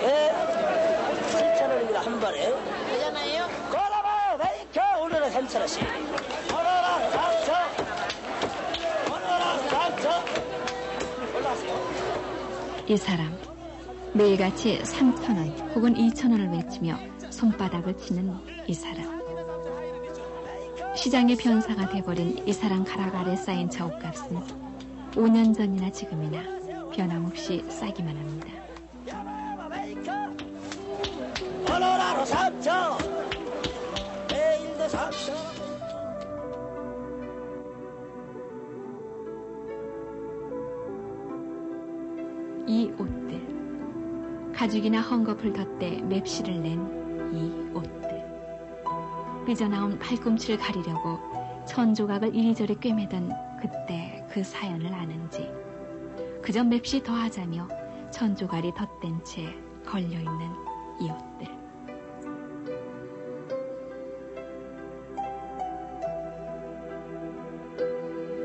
예, 7,000원입니다. 한 번에. 되잖아요. 걸어봐, 베이커. 오늘은 3,000원씩. 오늘은 4,000원. 오늘은 4,000원. 올라가세요. 이 사람, 매일같이 3,000원 혹은 2,000원을 외치며 손바닥을 치는 이 사람. 시장의 변사가 돼버린 이 사람 가락 아래 쌓인 저 옷값은 5년 전이나 지금이나 변함없이 싸기만 합니다. 오늘 하루 3,000원. 내일도 3,000원. 이 옷들, 가죽이나 헝겊을 덧대 맵시를 낸 이 옷들, 삐져나온 팔꿈치를 가리려고 천조각을 이리저리 꿰매던 그때 그 사연을 아는지, 그저 맵시 더하자며 천조각이 덧댄 채 걸려있는 이 옷들.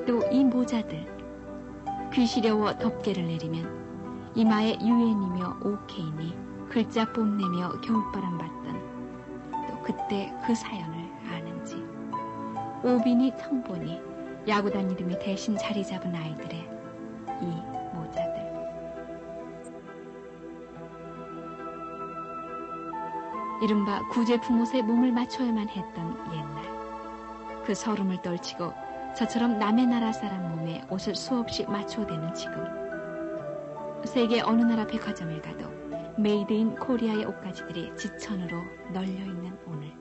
또 이 모자들, 귀 시려워 덮개를 내리면 이마에 유엔이며 오케이니 글자 뽐내며 겨울바람 받던 또 그때 그 사연을 아는지, 오빈이 청본이 야구단 이름이 대신 자리 잡은 아이들의 이 모자들. 이른바 구제품 옷에 몸을 맞춰야만 했던 옛날, 그 서름을 떨치고 저처럼 남의 나라 사람 몸에 옷을 수없이 맞춰대는 지금, 세계 어느 나라 백화점에 가도 메이드 인 코리아의 옷가지들이 지천으로 널려있는 오늘.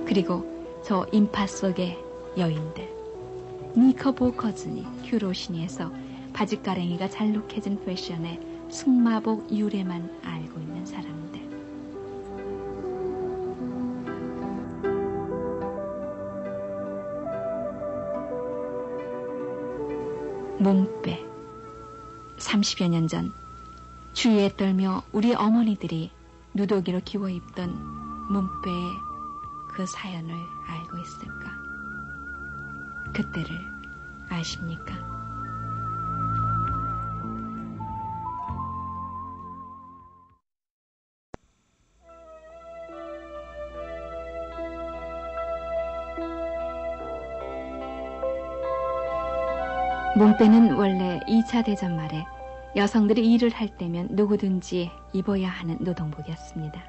그리고 저 인파 속의 여인들, 니커보커즈니 휴로시니에서 바지가랭이가 잘록해진 패션의 승마복 유래만 알고 있는 사람들. 몸빼. 30여 년 전 주위에 떨며 우리 어머니들이 누더기로 기워 입던 몸빼의 그 사연을 알고 있을까? 그때를 아십니까? 몸빼는 원래 2차 대전 말에 여성들이 일을 할 때면 누구든지 입어야 하는 노동복이었습니다.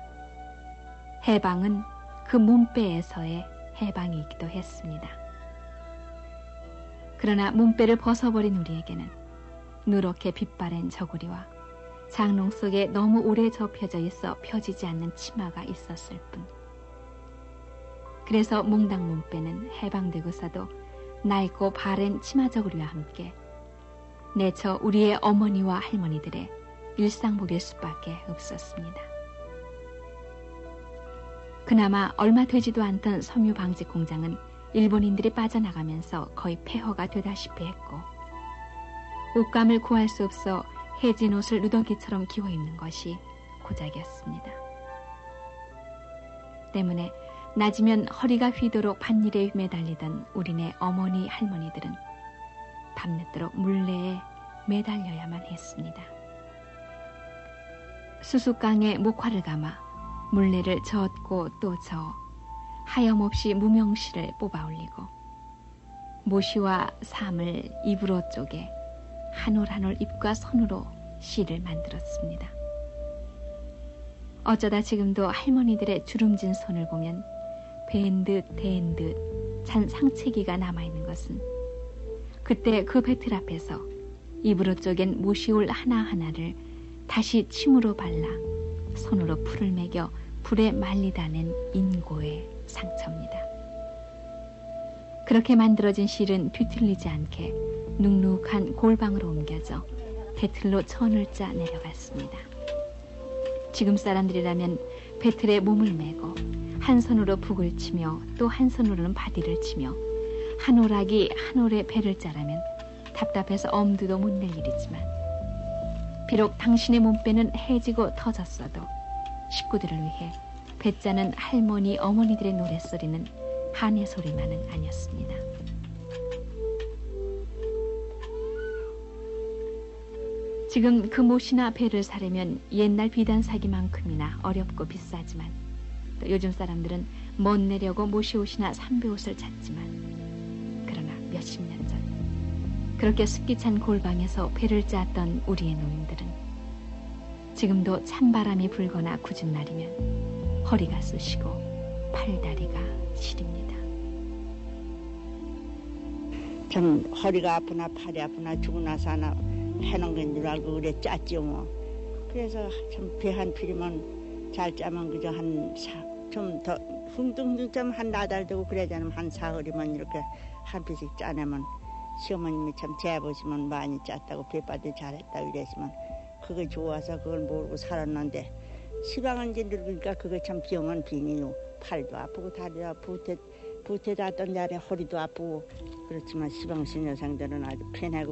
해방은 그 몸빼에서의 해방이기도 했습니다. 그러나 몸빼를 벗어버린 우리에게는 누렇게 빛바랜 저고리와 장롱 속에 너무 오래 접혀져 있어 펴지지 않는 치마가 있었을 뿐. 그래서 몽당 몸빼는 해방되고서도 낡고 바랜 치마 저고리와 함께 내처 우리의 어머니와 할머니들의 일상복일 수밖에 없었습니다. 그나마 얼마 되지도 않던 섬유 방직 공장은 일본인들이 빠져나가면서 거의 폐허가 되다시피 했고, 옷감을 구할 수 없어 해진 옷을 누더기처럼 기워 입는 것이 고작이었습니다. 때문에 낮이면 허리가 휘도록 밭일에 매달리던 우리네 어머니 할머니들은 밤늦도록 물레에 매달려야만 했습니다. 수수깡에 목화를 감아 물레를 저었고 또 저어 하염없이 무명시를 뽑아 올리고 모시와 삼을 입으로 쪼개 한 올 한 올 입과 손으로 시를 만들었습니다. 어쩌다 지금도 할머니들의 주름진 손을 보면 벤 듯 댄 듯 찬 상체기가 남아있는 것은 그때 그 배틀 앞에서 입으로 쪼갠 모시올 하나하나를 다시 침으로 발라 손으로 풀을 매겨 불에 말리다 낸 인고의 상처입니다. 그렇게 만들어진 실은 뒤틀리지 않게 눅눅한 골방으로 옮겨져 배틀로 천을 짜 내려갔습니다. 지금 사람들이라면 배틀에 몸을 메고 한 손으로 북을 치며 또 한 손으로는 바디를 치며 한 오락이 한 올에 배를 짜라면 답답해서 엄두도 못 낼 일이지만, 비록 당신의 몸빼는 해지고 터졌어도 식구들을 위해 배 짜는 할머니 어머니들의 노랫소리는 한의 소리만은 아니었습니다. 지금 그 못이나 배를 사려면 옛날 비단 사기만큼이나 어렵고 비싸지만 또 요즘 사람들은 못 내려고 못이 옷이나 삼배 옷을 찾지만 그러나 몇십 년 전 그렇게 습기 찬 골방에서 배를 짰던 우리의 노인들은 지금도 찬바람이 불거나 굳은 날이면 허리가 쑤시고 팔다리가 시립니다. 참 허리가 아프나 팔이 아프나 죽고 나서 하나 해놓은 건 줄 알고 그래 짰지요 뭐. 그래서 참 배 한 필이면 잘 짜면 그저 좀 더 흥둥흥둥 좀 한 나달 되고 그러자면 한 사흘이면 이렇게 한 필씩 짜내면 시어머님이 참 재보시면 많이 짰다고 배빠들 잘했다 이랬지만 그거 좋아서 그걸 모르고 살았는데 시방은 이제 늙으니까 그거 참 병은 빙이요. 팔도 아프고 다리도 아프고 부태 닿던 자리에 허리도 아프고 그렇지만 시방신 여성들은 아주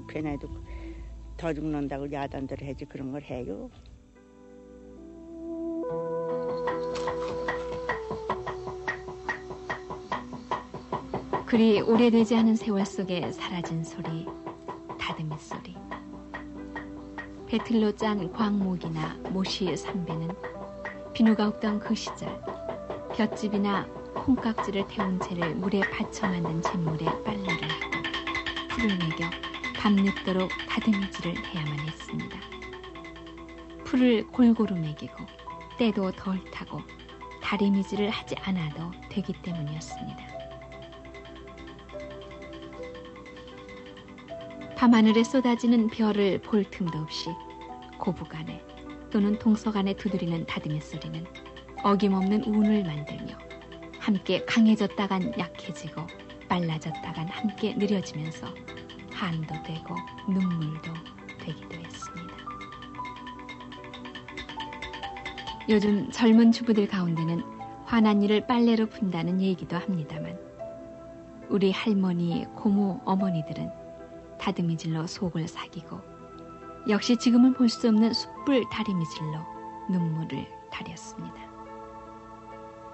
편해도 더 죽는다고 야단들을 해지 그런 걸 해요. 그리 오래되지 않은 세월 속에 사라진 소리, 다듬이 소리. 배틀로 짠 광목이나 모시 삼배는 비누가 없던 그 시절 볏짚이나 콩깍지를 태운 채를 물에 받쳐 만든 잿물에 빨래를 하고 풀을 매겨 밤늦도록 다듬이질을 해야만 했습니다. 풀을 골고루 매기고 때도 덜 타고 다리미질을 하지 않아도 되기 때문이었습니다. 밤하늘에 쏟아지는 별을 볼 틈도 없이 고부간에 또는 동서간에 두드리는 다듬이 소리는 어김없는 운을 만들며 함께 강해졌다간 약해지고 빨라졌다간 함께 느려지면서 한도 되고 눈물도 되기도 했습니다. 요즘 젊은 주부들 가운데는 화난 일을 빨래로 푼다는 얘기도 합니다만 우리 할머니, 고모, 어머니들은 다듬이질로 속을 사기고 역시 지금은 볼 수 없는 숯불 다리미질로 눈물을 다렸습니다.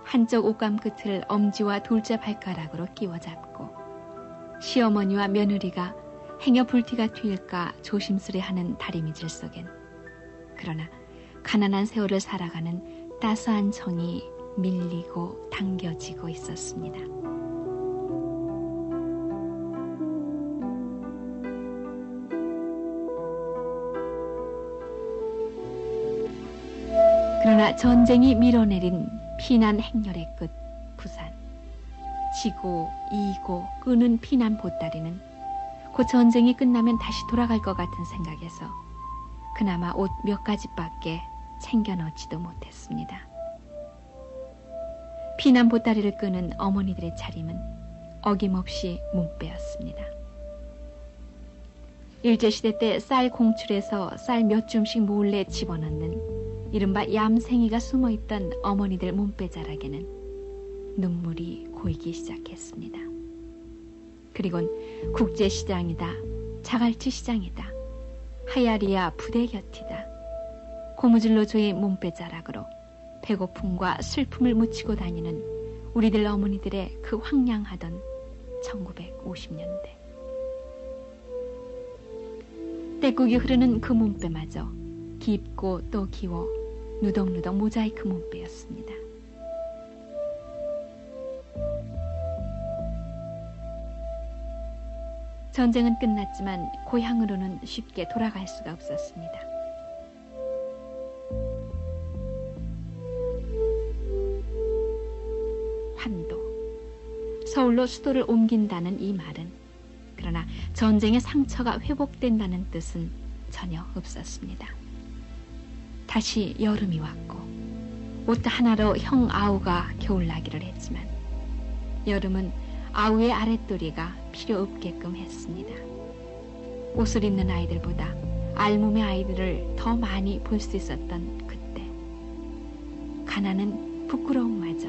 한쪽 옷감 끝을 엄지와 둘째 발가락으로 끼워 잡고 시어머니와 며느리가 행여 불티가 튈까 조심스레하는 다리미질 속엔 그러나 가난한 세월을 살아가는 따스한 정이 밀리고 당겨지고 있었습니다. 그러나 전쟁이 밀어내린 피난 행렬의 끝 부산. 지고 이고 끄는 피난 보따리는 곧 전쟁이 끝나면 다시 돌아갈 것 같은 생각에서 그나마 옷 몇 가지밖에 챙겨 넣지도 못했습니다. 피난 보따리를 끄는 어머니들의 차림은 어김없이 몸빼였습니다. 일제시대 때 쌀 공출해서 쌀 몇 줌씩 몰래 집어넣는 이른바 얌생이가 숨어있던 어머니들 몸빼자락에는 눈물이 고이기 시작했습니다. 그리곤 국제시장이다, 자갈치 시장이다, 하야리야 부대 곁이다, 고무줄로 조인 몸빼자락으로 배고픔과 슬픔을 묻히고 다니는 우리들 어머니들의 그 황량하던 1950년대. 때국이 흐르는 그 몸빼마저 깊고 또 기워 누덕누덕 모자이크 몸빼였습니다. 전쟁은 끝났지만 고향으로는 쉽게 돌아갈 수가 없었습니다. 환도, 서울로 수도를 옮긴다는 이 말은 그러나 전쟁의 상처가 회복된다는 뜻은 전혀 없었습니다. 다시 여름이 왔고 옷 하나로 형 아우가 겨울나기를 했지만 여름은 아우의 아랫도리가 필요 없게끔 했습니다. 옷을 입는 아이들보다 알몸의 아이들을 더 많이 볼 수 있었던 그때 가난은 부끄러움마저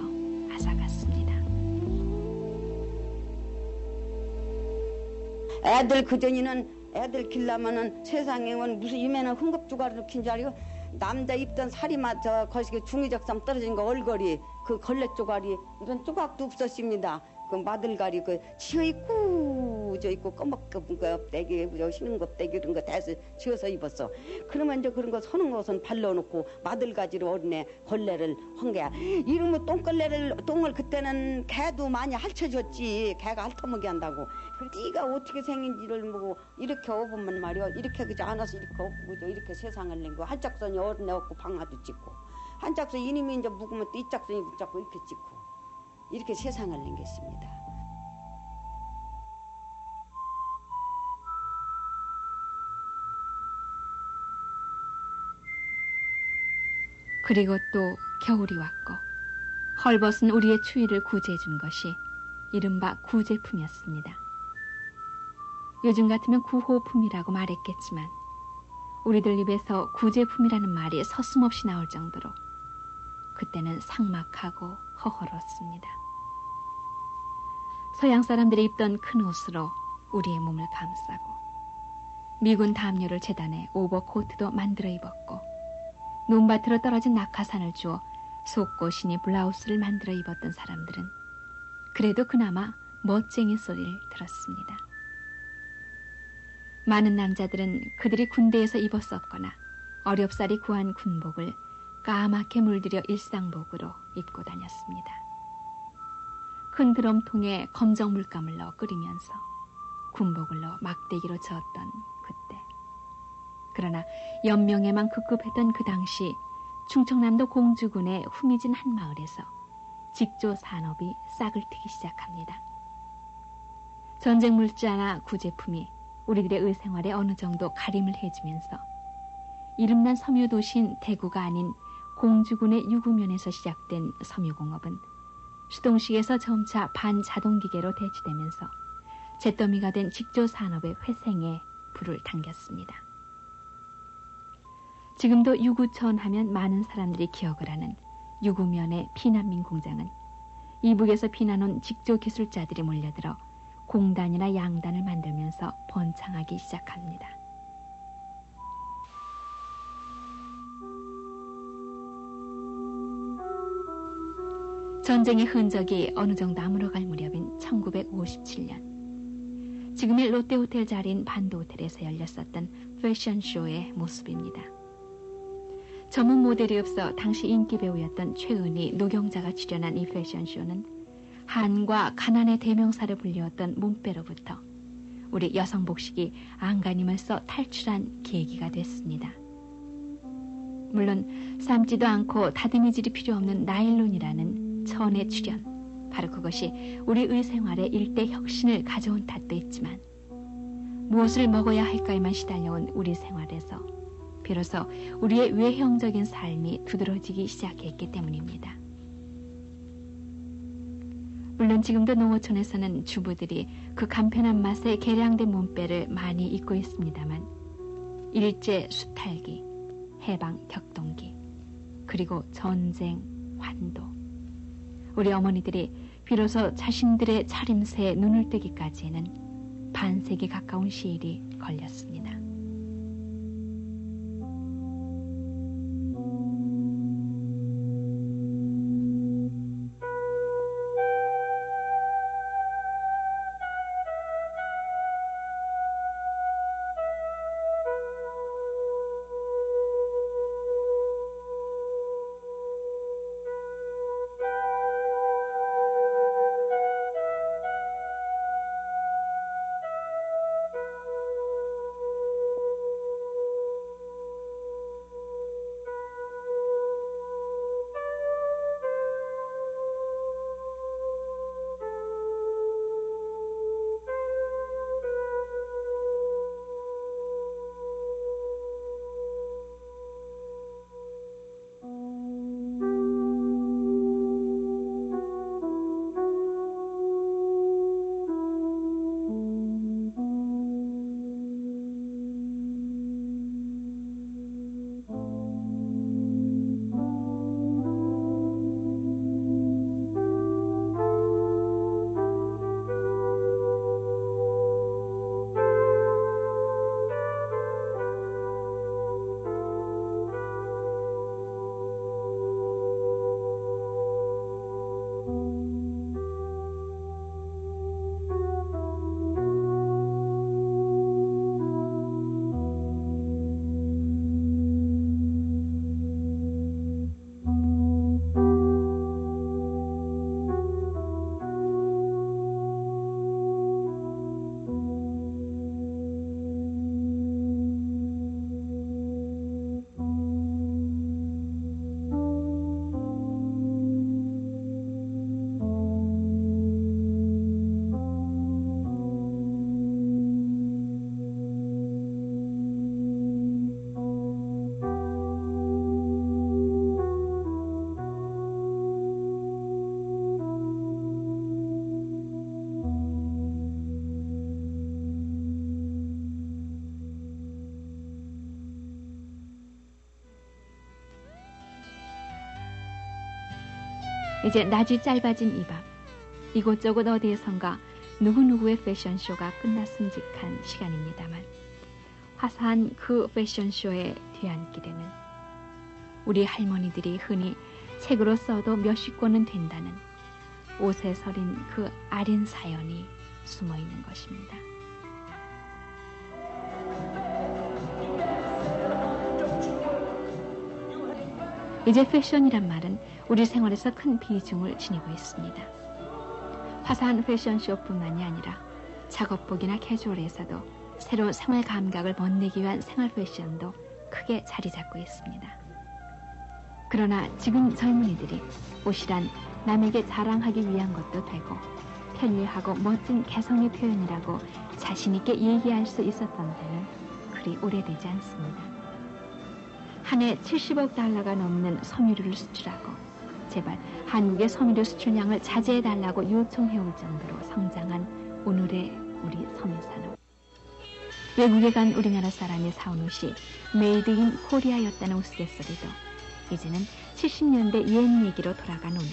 앗아갔습니다. 애들 그전에는 애들 길라면은 세상에 무슨 이면은 흥겁주가를 킨 줄 알고 남자 입던 살이만 저 거시기 중의적삼 떨어진 거 얼거리 그 걸레 쪼가리 이런 조각도 없었습니다. 그 마들가리 그 지어 입고 저 입고 꺼먹은 거 껍데기 신은 껍데기 이런 거 다 지어서 입었어. 그러면 이제 그런 거 서는 것은 발라놓고 마들가지로 어린애 걸레를 한 거야. 이러면 똥을 그때는 개도 많이 핥혀줬지. 개가 핥아먹이 한다고. 네가 어떻게 생긴지를 보고 이렇게 업으면 말이야. 이렇게 그저 안아서 이렇게 업고 이렇게 세상을 낸 거. 한 짝선이 어린애 없고 방아도 찍고 한 짝선 이님이 이제 묵으면 또 이 짝선이 붙잡고 이렇게 찍고 이렇게 세상을 남겼습니다. 그리고 또 겨울이 왔고 헐벗은 우리의 추위를 구제해준 것이 이른바 구제품이었습니다. 요즘 같으면 구호품이라고 말했겠지만 우리들 입에서 구제품이라는 말이 서슴없이 나올 정도로 그때는 삭막하고 허허웠습니다. 서양 사람들이 입던 큰 옷으로 우리의 몸을 감싸고 미군 담요를 재단해 오버코트도 만들어 입었고 논밭으로 떨어진 낙하산을 주어 속옷이니 블라우스를 만들어 입었던 사람들은 그래도 그나마 멋쟁이 소리를 들었습니다. 많은 남자들은 그들이 군대에서 입었었거나 어렵사리 구한 군복을 까맣게 물들여 일상복으로 입고 다녔습니다. 큰 드럼통에 검정 물감을 넣어 끓이면서 군복을 넣어 막대기로 저었던 그때. 그러나 연명에만 급급했던 그 당시 충청남도 공주군의 후미진 한 마을에서 직조 산업이 싹을 트기 시작합니다. 전쟁 물자나 구제품이 우리들의 의생활에 어느 정도 가림을 해주면서 이름난 섬유도시인 대구가 아닌 공주군의 유구면에서 시작된 섬유공업은 수동식에서 점차 반자동기계로 대치되면서 잿더미가 된 직조산업의 회생에 불을 당겼습니다. 지금도 유구천 하면 많은 사람들이 기억을 하는 유구면의 피난민 공장은 이북에서 피난온 직조기술자들이 몰려들어 공단이나 양단을 만들면서 번창하기 시작합니다. 전쟁의 흔적이 어느 정도 아물어갈 무렵인 1957년 지금의 롯데호텔 자리인 반도호텔에서 열렸었던 패션쇼의 모습입니다. 전문 모델이 없어 당시 인기 배우였던 최은희, 노경자가 출연한 이 패션쇼는 한과 가난의 대명사를 불리웠던 몸빼로부터 우리 여성 복식이 안간힘을 탈출한 계기가 됐습니다. 물론 삶지도 않고 다듬이질이 필요 없는 나일론이라는 천의 출현, 바로 그것이 우리 의생활에 일대 혁신을 가져온 탓도 있지만 무엇을 먹어야 할까에만 시달려온 우리 생활에서 비로소 우리의 외형적인 삶이 두드러지기 시작했기 때문입니다. 물론 지금도 농어촌에서는 주부들이 그 간편한 맛에 개량된 몸빼를 많이 입고 있습니다만 일제 수탈기, 해방 격동기, 그리고 전쟁, 환도, 우리 어머니들이 비로소 자신들의 차림새에 눈을 뜨기까지에는 반세기 가까운 시일이 걸렸습니다. 이제 낮이 짧아진 이 밤, 이곳저곳 어디에선가 누구누구의 패션쇼가 끝났음직한 시간입니다만 화사한 그 패션쇼의 뒤안길에는 우리 할머니들이 흔히 책으로 써도 몇십 권은 된다는 옷에 서린 그 아린 사연이 숨어 있는 것입니다. 이제 패션이란 말은 우리 생활에서 큰 비중을 지니고 있습니다. 화사한 패션쇼뿐만이 아니라 작업복이나 캐주얼에서도 새로운 생활 감각을 멋내기 위한 생활 패션도 크게 자리 잡고 있습니다. 그러나 지금 젊은이들이 옷이란 남에게 자랑하기 위한 것도 되고 편리하고 멋진 개성의 표현이라고 자신 있게 얘기할 수 있었던 때는 그리 오래되지 않습니다. 한 해 70억 달러가 넘는 섬유류를 수출하고 제발 한국의 섬유류 수출량을 자제해달라고 요청해올 정도로 성장한 오늘의 우리 섬유산업. 외국에 간 우리나라 사람이 사온 옷이 메이드 인 코리아였다는 우스갯소리도 이제는 70년대 옛 얘기로 돌아간 오늘.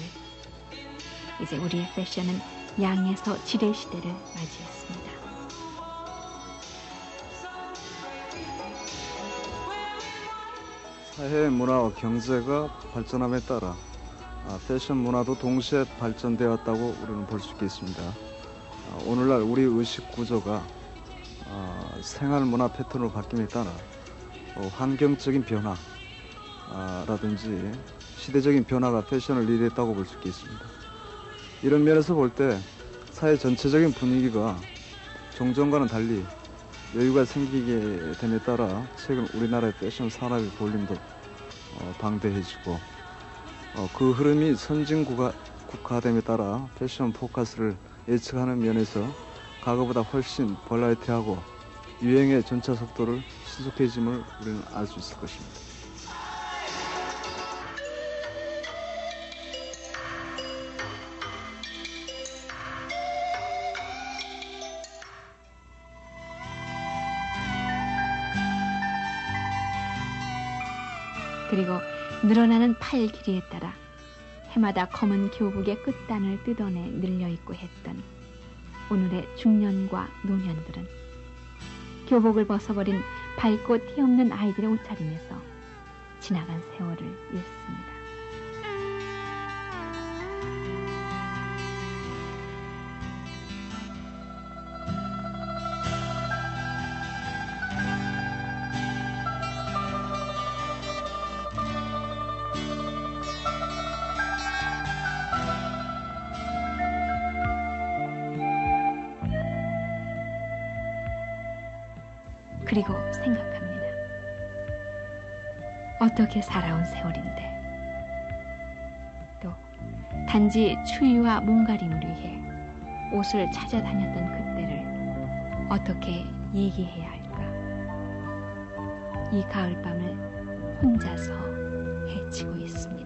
이제 우리의 패션은 양에서 질의 시대를 맞이했습니다. 사회 문화와 경제가 발전함에 따라 패션 문화도 동시에 발전되었다고 우리는 볼 수 있겠습니다. 오늘날 우리 의식 구조가 생활 문화 패턴으로 바뀜에 따라 환경적인 변화라든지 시대적인 변화가 패션을 리드했다고 볼 수 있겠습니다. 이런 면에서 볼 때 사회 전체적인 분위기가 종전과는 달리 여유가 생기게 됨에 따라 최근 우리나라의 패션 산업의 볼륨도 방대해지고 그 흐름이 선진국화됨에 따라 패션 포커스를 예측하는 면에서 과거보다 훨씬 버라이어티하고 유행의 전차 속도를 신속해짐을 우리는 알 수 있을 것입니다. 그리고 늘어나는 팔 길이에 따라 해마다 검은 교복의 끝단을 뜯어내 늘려입고 했던 오늘의 중년과 노년들은 교복을 벗어버린 밝고 티 없는 아이들의 옷차림에서 지나간 세월을 잃습니다. 그리고 생각합니다. 어떻게 살아온 세월인데 또 단지 추위와 몸가림을 위해 옷을 찾아다녔던 그때를 어떻게 얘기해야 할까? 이 가을밤을 혼자서 헤치고 있습니다.